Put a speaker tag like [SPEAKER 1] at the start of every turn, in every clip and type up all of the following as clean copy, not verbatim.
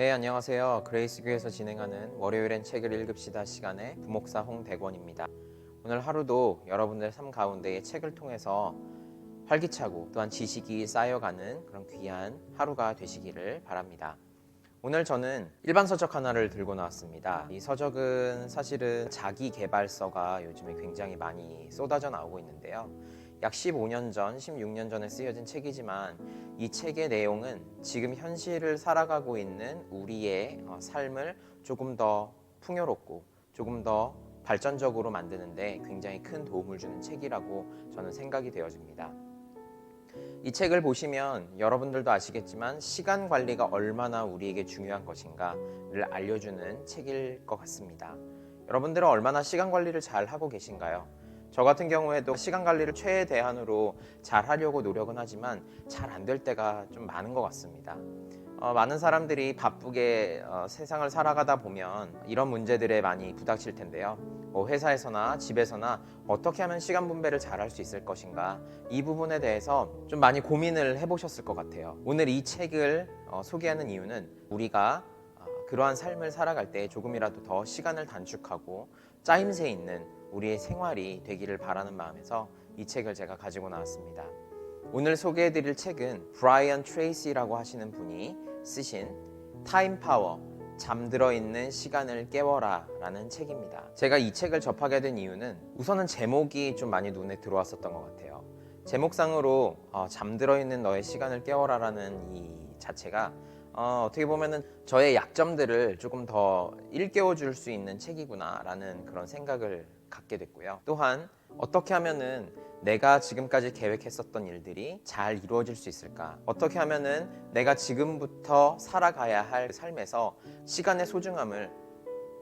[SPEAKER 1] 네, 안녕하세요. 그레이스교에서 진행하는 월요일엔 책을 읽읍시다 시간의 부목사 홍대권입니다. 오늘 하루도 여러분들 삶 가운데의 책을 통해서 활기차고 또한 지식이 쌓여가는 그런 귀한 하루가 되시기를 바랍니다. 오늘 저는 일반 서적 하나를 들고 나왔습니다. 이 서적은 사실은 자기계발서가 요즘에 굉장히 많이 쏟아져 나오고 있는데요. 약 15년 전, 16년 전에 쓰여진 책이지만 이 책의 내용은 지금 현실을 살아가고 있는 우리의 삶을 조금 더 풍요롭고 조금 더 발전적으로 만드는데 굉장히 큰 도움을 주는 책이라고 저는 생각이 되어집니다. 이 책을 보시면 여러분들도 아시겠지만 시간 관리가 얼마나 우리에게 중요한 것인가를 알려주는 책일 것 같습니다. 여러분들은 얼마나 시간 관리를 잘 하고 계신가요? 저 같은 경우에도 시간 관리를 최대한으로 잘 하려고 노력은 하지만 잘 안 될 때가 좀 많은 것 같습니다. 많은 사람들이 바쁘게 세상을 살아가다 보면 이런 문제들에 많이 부닥칠 텐데요. 회사에서나 집에서나 어떻게 하면 시간 분배를 잘 할 수 있을 것인가, 이 부분에 대해서 좀 많이 고민을 해보셨을 것 같아요. 오늘 이 책을 소개하는 이유는 우리가 그러한 삶을 살아갈 때 조금이라도 더 시간을 단축하고 짜임새 있는 우리의 생활이 되기를 바라는 마음에서 이 책을 제가 가지고 나왔습니다. 오늘 소개해드릴 책은 브라이언 트레이시라고 하시는 분이 쓰신 타임 파워, 잠들어 있는 시간을 깨워라 라는 책입니다. 제가 이 책을 접하게 된 이유는 우선은 제목이 좀 많이 눈에 들어왔었던 것 같아요. 제목상으로 잠들어 있는 너의 시간을 깨워라 라는 이 자체가 어떻게 보면은 저의 약점들을 조금 더 일깨워 줄 수 있는 책이구나 라는 그런 생각을 갖게 됐고요. 또한 어떻게 하면은 내가 지금까지 계획했었던 일들이 잘 이루어질 수 있을까? 어떻게 하면은 내가 지금부터 살아가야 할 삶에서 시간의 소중함을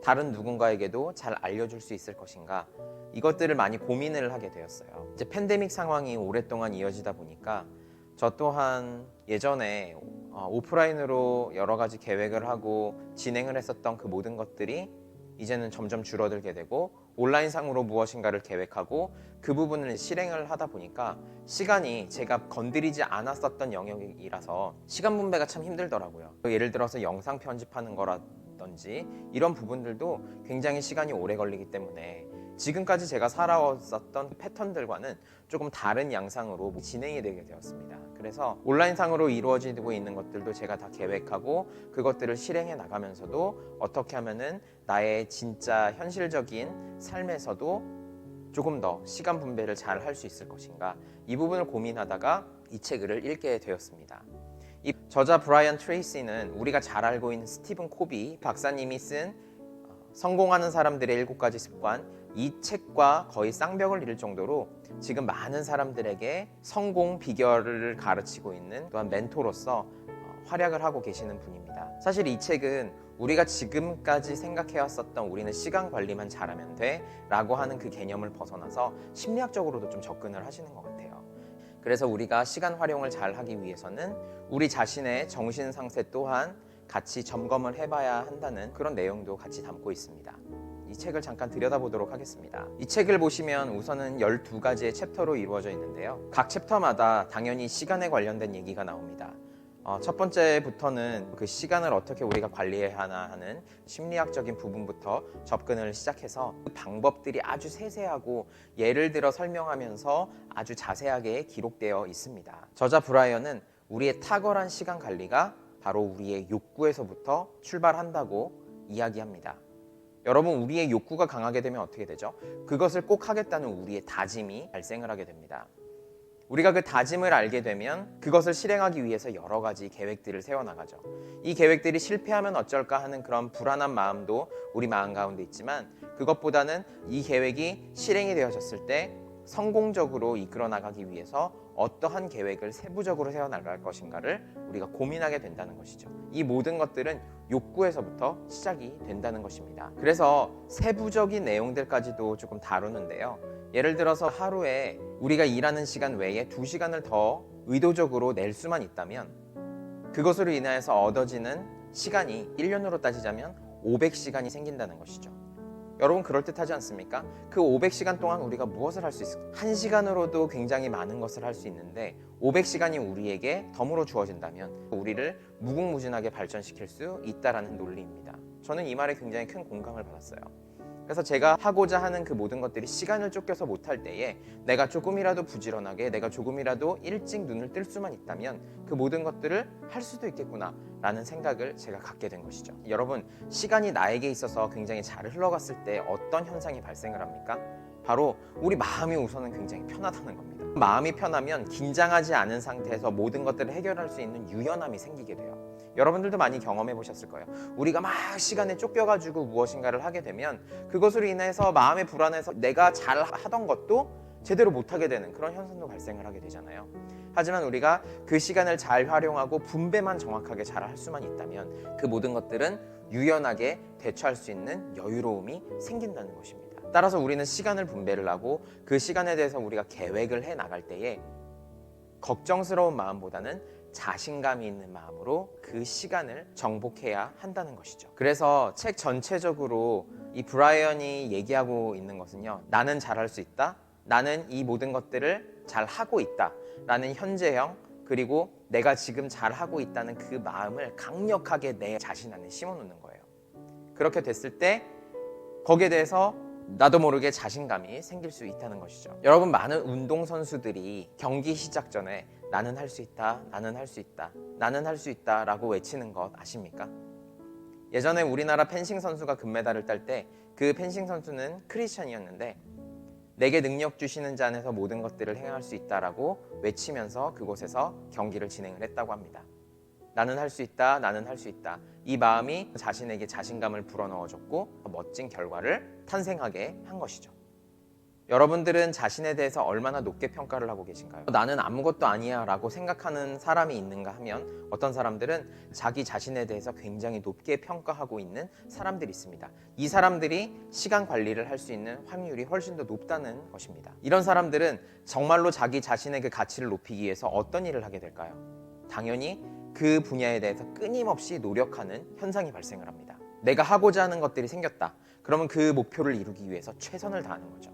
[SPEAKER 1] 다른 누군가에게도 잘 알려줄 수 있을 것인가? 이것들을 많이 고민을 하게 되었어요. 이제 팬데믹 상황이 오랫동안 이어지다 보니까 저 또한 예전에 오프라인으로 여러 가지 계획을 하고 진행을 했었던 그 모든 것들이 이제는 점점 줄어들게 되고 온라인상으로 무엇인가를 계획하고 그 부분을 실행을 하다 보니까 시간이 제가 건드리지 않았었던 영역이라서 시간 분배가 참 힘들더라고요. 예를 들어서 영상 편집하는 거라든지 이런 부분들도 굉장히 시간이 오래 걸리기 때문에 지금까지 제가 살아왔었던 패턴들과는 조금 다른 양상으로 진행이 되게 되었습니다. 그래서 온라인상으로 이루어지고 있는 것들도 제가 다 계획하고 그것들을 실행해 나가면서도 어떻게 하면은 나의 진짜 현실적인 삶에서도 조금 더 시간 분배를 잘 할 수 있을 것인가, 이 부분을 고민하다가 이 책을 읽게 되었습니다. 이 저자 브라이언 트레이시는 우리가 잘 알고 있는 스티븐 코비 박사님이 쓴 성공하는 사람들의 7가지 습관, 이 책과 거의 쌍벽을 이룰 정도로 지금 많은 사람들에게 성공 비결을 가르치고 있는 또한 멘토로서 활약을 하고 계시는 분입니다. 사실 이 책은 우리가 지금까지 생각해왔었던 우리는 시간 관리만 잘하면 돼 라고 하는 그 개념을 벗어나서 심리학적으로도 좀 접근을 하시는 것 같아요. 그래서 우리가 시간 활용을 잘 하기 위해서는 우리 자신의 정신 상태 또한 같이 점검을 해봐야 한다는 그런 내용도 같이 담고 있습니다. 이 책을 잠깐 들여다보도록 하겠습니다. 이 책을 보시면 우선은 12가지의 챕터로 이루어져 있는데요. 각 챕터마다 당연히 시간에 관련된 얘기가 나옵니다. 첫 번째부터는 그 시간을 어떻게 우리가 관리해야 하나 하는 심리학적인 부분부터 접근을 시작해서 그 방법들이 아주 세세하고 예를 들어 설명하면서 아주 자세하게 기록되어 있습니다. 저자 브라이언은 우리의 탁월한 시간 관리가 바로 우리의 욕구에서부터 출발한다고 이야기합니다. 여러분, 우리의 욕구가 강하게 되면 어떻게 되죠? 그것을 꼭 하겠다는 우리의 다짐이 발생을 하게 됩니다. 우리가 그 다짐을 알게 되면 그것을 실행하기 위해서 여러 가지 계획들을 세워나가죠. 이 계획들이 실패하면 어쩔까 하는 그런 불안한 마음도 우리 마음 가운데 있지만 그것보다는 이 계획이 실행이 되어졌을 때 성공적으로 이끌어 나가기 위해서 어떠한 계획을 세부적으로 세워나갈 것인가를 우리가 고민하게 된다는 것이죠. 이 모든 것들은 욕구에서부터 시작이 된다는 것입니다. 그래서 세부적인 내용들까지도 조금 다루는데요. 예를 들어서 하루에 우리가 일하는 시간 외에 2시간을 더 의도적으로 낼 수만 있다면 그것으로 인해서 얻어지는 시간이 1년으로 따지자면 500시간이 생긴다는 것이죠. 여러분 그럴듯하지 않습니까? 그 500시간 동안 우리가 무엇을 할 수 있을까? 1시간으로도 굉장히 많은 것을 할 수 있는데 500시간이 우리에게 덤으로 주어진다면 우리를 무궁무진하게 발전시킬 수 있다라는 논리입니다. 저는 이 말에 굉장히 큰 공감을 받았어요. 그래서 제가 하고자 하는 그 모든 것들이 시간을 쫓겨서 못할 때에 내가 조금이라도 부지런하게, 내가 조금이라도 일찍 눈을 뜰 수만 있다면 그 모든 것들을 할 수도 있겠구나 라는 생각을 제가 갖게 된 것이죠. 여러분, 시간이 나에게 있어서 굉장히 잘 흘러갔을 때 어떤 현상이 발생을 합니까? 바로 우리 마음이 우선은 굉장히 편하다는 겁니다. 마음이 편하면 긴장하지 않은 상태에서 모든 것들을 해결할 수 있는 유연함이 생기게 돼요. 여러분들도 많이 경험해 보셨을 거예요. 우리가 막 시간에 쫓겨가지고 무엇인가를 하게 되면 그것으로 인해서 마음의 불안해서 내가 잘 하던 것도 제대로 못하게 되는 그런 현상도 발생을 하게 되잖아요. 하지만 우리가 그 시간을 잘 활용하고 분배만 정확하게 잘 할 수만 있다면 그 모든 것들은 유연하게 대처할 수 있는 여유로움이 생긴다는 것입니다. 따라서 우리는 시간을 분배를 하고 그 시간에 대해서 우리가 계획을 해 나갈 때에 걱정스러운 마음보다는 자신감이 있는 마음으로 그 시간을 정복해야 한다는 것이죠. 그래서 책 전체적으로 이 브라이언이 얘기하고 있는 것은요, 나는 잘할 수 있다, 나는 이 모든 것들을 잘 하고 있다 라는 현재형, 그리고 내가 지금 잘하고 있다는 그 마음을 강력하게 내 자신 안에 심어놓는 거예요. 그렇게 됐을 때 거기에 대해서 나도 모르게 자신감이 생길 수 있다는 것이죠. 여러분, 많은 운동선수들이 경기 시작 전에 나는 할 수 있다, 나는 할 수 있다, 나는 할 수 있다 라고 외치는 것 아십니까? 예전에 우리나라 펜싱 선수가 금메달을 딸 때 그 펜싱 선수는 크리스천이었는데 내게 능력 주시는 자 안에서 모든 것들을 행할 수 있다라고 외치면서 그곳에서 경기를 진행을 했다고 합니다. 나는 할 수 있다, 나는 할 수 있다. 이 마음이 자신에게 자신감을 불어넣어줬고 멋진 결과를 탄생하게 한 것이죠. 여러분들은 자신에 대해서 얼마나 높게 평가를 하고 계신가요? 나는 아무것도 아니야 라고 생각하는 사람이 있는가 하면 어떤 사람들은 자기 자신에 대해서 굉장히 높게 평가하고 있는 사람들이 있습니다. 이 사람들이 시간 관리를 할 수 있는 확률이 훨씬 더 높다는 것입니다. 이런 사람들은 정말로 자기 자신의 그 가치를 높이기 위해서 어떤 일을 하게 될까요? 당연히 그 분야에 대해서 끊임없이 노력하는 현상이 발생을 합니다. 내가 하고자 하는 것들이 생겼다. 그러면 그 목표를 이루기 위해서 최선을 다하는 거죠.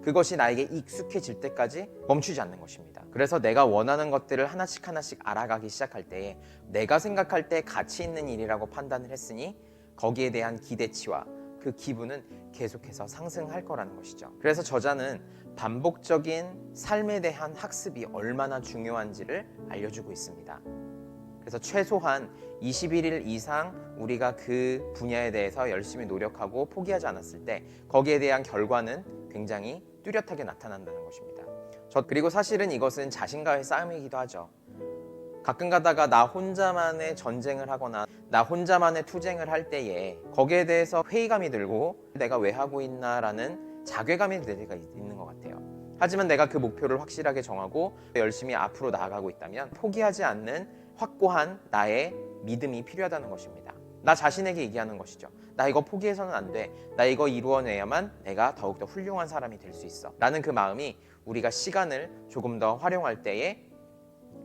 [SPEAKER 1] 그것이 나에게 익숙해질 때까지 멈추지 않는 것입니다. 그래서 내가 원하는 것들을 하나씩 하나씩 알아가기 시작할 때에 내가 생각할 때 가치 있는 일이라고 판단을 했으니 거기에 대한 기대치와 그 기분은 계속해서 상승할 거라는 것이죠. 그래서 저자는 반복적인 삶에 대한 학습이 얼마나 중요한지를 알려주고 있습니다. 그래서 최소한 21일 이상 우리가 그 분야에 대해서 열심히 노력하고 포기하지 않았을 때 거기에 대한 결과는 굉장히 뚜렷하게 나타난다는 것입니다. 그리고 사실은 이것은 자신과의 싸움이기도 하죠. 가끔 가다가 나 혼자만의 전쟁을 하거나 나 혼자만의 투쟁을 할 때에 거기에 대해서 회의감이 들고 내가 왜 하고 있나라는 자괴감이 들 때가 있는 것 같아요. 하지만 내가 그 목표를 확실하게 정하고 열심히 앞으로 나아가고 있다면 포기하지 않는 확고한 나의 믿음이 필요하다는 것입니다. 나 자신에게 얘기하는 것이죠. 나 이거 포기해서는 안 돼. 나 이거 이루어내야만 내가 더욱더 훌륭한 사람이 될 수 있어. 라는 그 마음이 우리가 시간을 조금 더 활용할 때에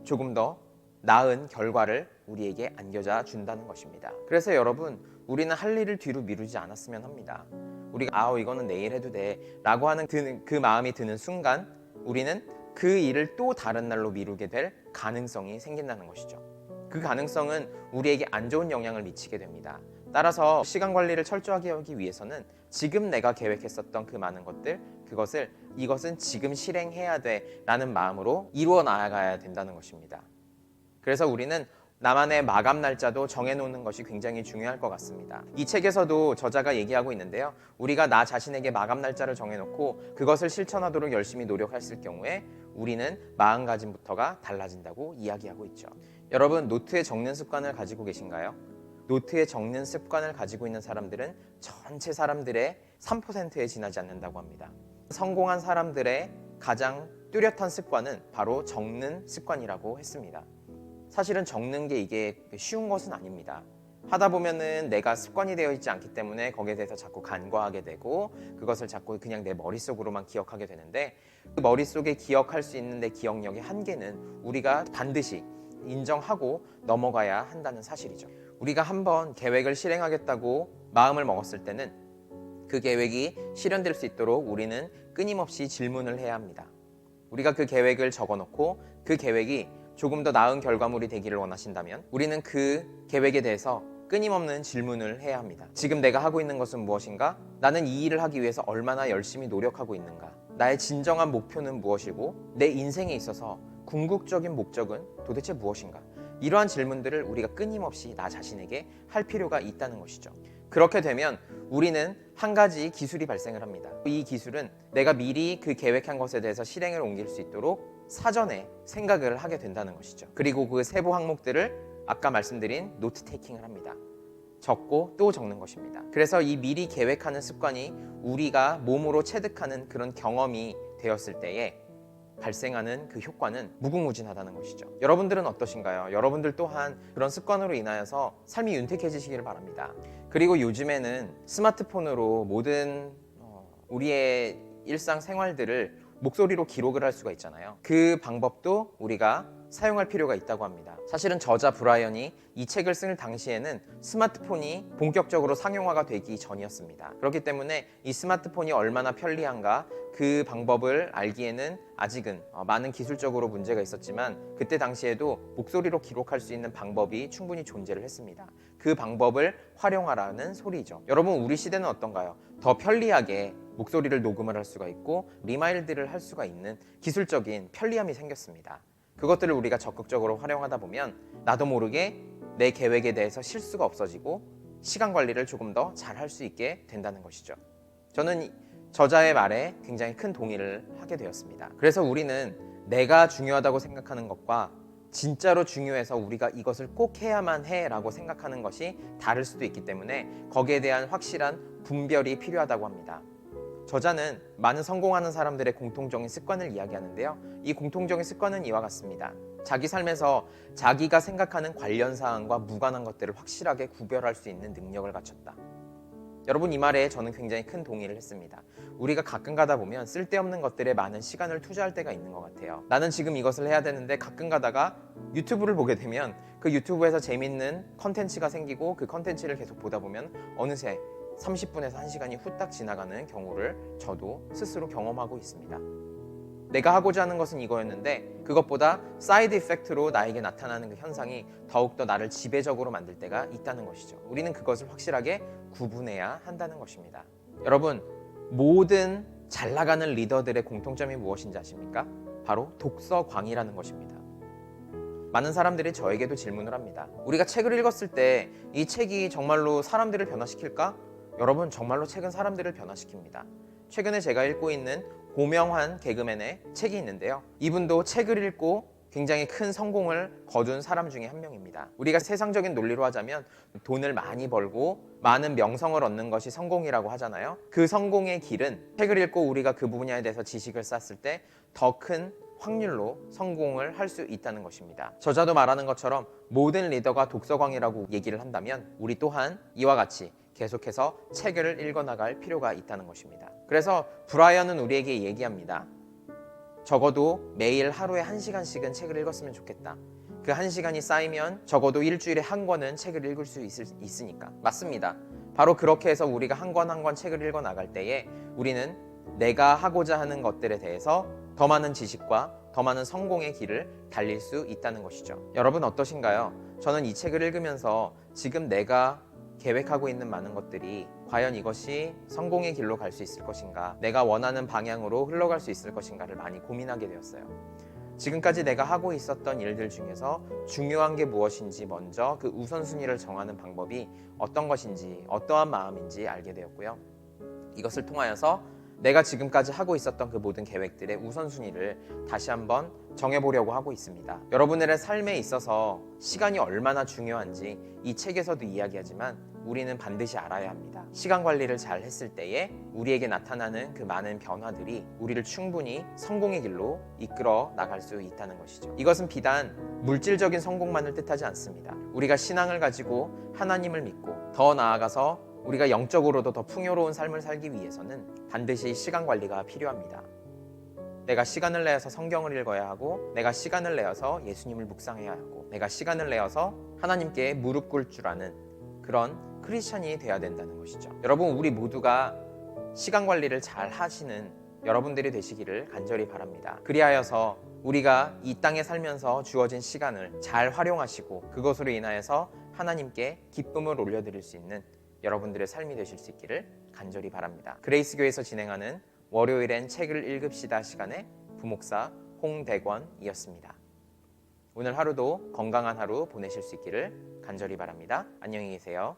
[SPEAKER 1] 조금 더 나은 결과를 우리에게 안겨다 준다는 것입니다. 그래서 여러분, 우리는 할 일을 뒤로 미루지 않았으면 합니다. 우리가 이거는 내일 해도 돼 라고 하는 그 마음이 드는 순간 우리는 그 일을 또 다른 날로 미루게 될 가능성이 생긴다는 것이죠. 그 가능성은 우리에게 안 좋은 영향을 미치게 됩니다. 따라서 시간 관리를 철저하게 하기 위해서는 지금 내가 계획했었던 그 많은 것들, 이것은 지금 실행해야 돼 라는 마음으로 이루어 나아가야 된다는 것입니다. 그래서 우리는 나만의 마감 날짜도 정해놓는 것이 굉장히 중요할 것 같습니다. 이 책에서도 저자가 얘기하고 있는데요. 우리가 나 자신에게 마감 날짜를 정해놓고 그것을 실천하도록 열심히 노력했을 경우에 우리는 마음가짐부터가 달라진다고 이야기하고 있죠. 여러분, 노트에 적는 습관을 가지고 계신가요? 노트에 적는 습관을 가지고 있는 사람들은 전체 사람들의 3%에 지나지 않는다고 합니다. 성공한 사람들의 가장 뚜렷한 습관은 바로 적는 습관이라고 했습니다. 사실은 적는 게 이게 쉬운 것은 아닙니다. 하다 보면은 내가 습관이 되어 있지 않기 때문에 거기에 대해서 자꾸 간과하게 되고 그것을 자꾸 그냥 내 머릿속으로만 기억하게 되는데 그 머릿속에 기억할 수 있는 내 기억력의 한계는 우리가 반드시 인정하고 넘어가야 한다는 사실이죠. 우리가 한번 계획을 실행하겠다고 마음을 먹었을 때는 그 계획이 실현될 수 있도록 우리는 끊임없이 질문을 해야 합니다. 우리가 그 계획을 적어놓고 그 계획이 조금 더 나은 결과물이 되기를 원하신다면 우리는 그 계획에 대해서 끊임없는 질문을 해야 합니다. 지금 내가 하고 있는 것은 무엇인가? 나는 이 일을 하기 위해서 얼마나 열심히 노력하고 있는가? 나의 진정한 목표는 무엇이고 내 인생에 있어서 궁극적인 목적은 도대체 무엇인가? 이러한 질문들을 우리가 끊임없이 나 자신에게 할 필요가 있다는 것이죠. 그렇게 되면 우리는 한 가지 기술이 발생을 합니다. 이 기술은 내가 미리 그 계획한 것에 대해서 실행을 옮길 수 있도록 사전에 생각을 하게 된다는 것이죠. 그리고 그 세부 항목들을 아까 말씀드린 노트 테이킹을 합니다. 적고 또 적는 것입니다. 그래서 이 미리 계획하는 습관이 우리가 몸으로 체득하는 그런 경험이 되었을 때에 발생하는 그 효과는 무궁무진하다는 것이죠. 여러분들은 어떠신가요? 여러분들 또한 그런 습관으로 인하여서 삶이 윤택해지시기를 바랍니다. 그리고 요즘에는 스마트폰으로 모든 우리의 일상생활들을 목소리로 기록을 할 수가 있잖아요. 그 방법도 우리가 사용할 필요가 있다고 합니다. 사실은 저자 브라이언이 이 책을 쓸 당시에는 스마트폰이 본격적으로 상용화가 되기 전이었습니다. 그렇기 때문에 이 스마트폰이 얼마나 편리한가 그 방법을 알기에는 아직은 많은 기술적으로 문제가 있었지만 그때 당시에도 목소리로 기록할 수 있는 방법이 충분히 존재를 했습니다. 그 방법을 활용하라는 소리죠. 여러분, 우리 시대는 어떤가요? 더 편리하게 목소리를 녹음을 할 수가 있고 리마일드를 할 수가 있는 기술적인 편리함이 생겼습니다. 그것들을 우리가 적극적으로 활용하다 보면 나도 모르게 내 계획에 대해서 실수가 없어지고 시간 관리를 조금 더 잘 할 수 있게 된다는 것이죠. 저는 저자의 말에 굉장히 큰 동의를 하게 되었습니다. 그래서 우리는 내가 중요하다고 생각하는 것과 진짜로 중요해서 우리가 이것을 꼭 해야만 해라고 생각하는 것이 다를 수도 있기 때문에 거기에 대한 확실한 분별이 필요하다고 합니다. 저자는 많은 성공하는 사람들의 공통적인 습관을 이야기하는데요. 이 공통적인 습관은 이와 같습니다. 자기 삶에서 자기가 생각하는 관련 사항과 무관한 것들을 확실하게 구별할 수 있는 능력을 갖췄다. 여러분, 이 말에 저는 굉장히 큰 동의를 했습니다. 우리가 가끔 가다 보면 쓸데없는 것들에 많은 시간을 투자할 때가 있는 것 같아요. 나는 지금 이것을 해야 되는데 가끔 가다가 유튜브를 보게 되면 그 유튜브에서 재밌는 컨텐츠가 생기고 그 컨텐츠를 계속 보다 보면 어느새 30분에서 1시간이 후딱 지나가는 경우를 저도 스스로 경험하고 있습니다. 내가 하고자 하는 것은 이거였는데 그것보다 사이드 이펙트로 나에게 나타나는 그 현상이 더욱더 나를 지배적으로 만들 때가 있다는 것이죠. 우리는 그것을 확실하게 구분해야 한다는 것입니다. 여러분, 모든 잘 나가는 리더들의 공통점이 무엇인지 아십니까? 바로 독서광이라는 것입니다. 많은 사람들이 저에게도 질문을 합니다. 우리가 책을 읽었을 때 이 책이 정말로 사람들을 변화시킬까? 여러분, 정말로 책은 사람들을 변화시킵니다. 최근에 제가 읽고 있는 고명환 개그맨의 책이 있는데요. 이분도 책을 읽고 굉장히 큰 성공을 거둔 사람 중에 한 명입니다. 우리가 세상적인 논리로 하자면 돈을 많이 벌고 많은 명성을 얻는 것이 성공이라고 하잖아요. 그 성공의 길은 책을 읽고 우리가 그 분야에 대해서 지식을 쌓았을 때 더 큰 확률로 성공을 할 수 있다는 것입니다. 저자도 말하는 것처럼 모든 리더가 독서광이라고 얘기를 한다면 우리 또한 이와 같이 계속해서 책을 읽어나갈 필요가 있다는 것입니다. 그래서 브라이언은 우리에게 얘기합니다. 적어도 매일 하루에 1시간씩은 책을 읽었으면 좋겠다. 그 1시간이 쌓이면 적어도 일주일에 한 권은 책을 읽을 수 있으니까. 맞습니다. 바로 그렇게 해서 우리가 한 권 한 권 책을 읽어나갈 때에 우리는 내가 하고자 하는 것들에 대해서 더 많은 지식과 더 많은 성공의 길을 달릴 수 있다는 것이죠. 여러분, 어떠신가요? 저는 이 책을 읽으면서 지금 내가 계획하고 있는 많은 것들이 과연 이것이 성공의 길로 갈 수 있을 것인가, 내가 원하는 방향으로 흘러갈 수 있을 것인가를 많이 고민하게 되었어요. 지금까지 내가 하고 있었던 일들 중에서 중요한 게 무엇인지 먼저 그 우선순위를 정하는 방법이 어떤 것인지, 어떠한 마음인지 알게 되었고요. 이것을 통하여서 내가 지금까지 하고 있었던 그 모든 계획들의 우선순위를 다시 한번 정해보려고 하고 있습니다. 여러분들의 삶에 있어서 시간이 얼마나 중요한지 이 책에서도 이야기하지만 우리는 반드시 알아야 합니다. 시간 관리를 잘 했을 때에 우리에게 나타나는 그 많은 변화들이 우리를 충분히 성공의 길로 이끌어 나갈 수 있다는 것이죠. 이것은 비단 물질적인 성공만을 뜻하지 않습니다. 우리가 신앙을 가지고 하나님을 믿고 더 나아가서 우리가 영적으로도 더 풍요로운 삶을 살기 위해서는 반드시 시간 관리가 필요합니다. 내가 시간을 내어서 성경을 읽어야 하고, 내가 시간을 내어서 예수님을 묵상해야 하고, 내가 시간을 내어서 하나님께 무릎 꿇을 줄 아는 그런 크리스찬이 되어야 된다는 것이죠. 여러분, 우리 모두가 시간 관리를 잘 하시는 여러분들이 되시기를 간절히 바랍니다. 그리하여서 우리가 이 땅에 살면서 주어진 시간을 잘 활용하시고 그것으로 인하여서 하나님께 기쁨을 올려드릴 수 있는 여러분들의 삶이 되실 수 있기를 간절히 바랍니다. 그레이스교회에서 진행하는 월요일엔 책을 읽읍시다 시간의 부목사 홍대권이었습니다. 오늘 하루도 건강한 하루 보내실 수 있기를 간절히 바랍니다. 안녕히 계세요.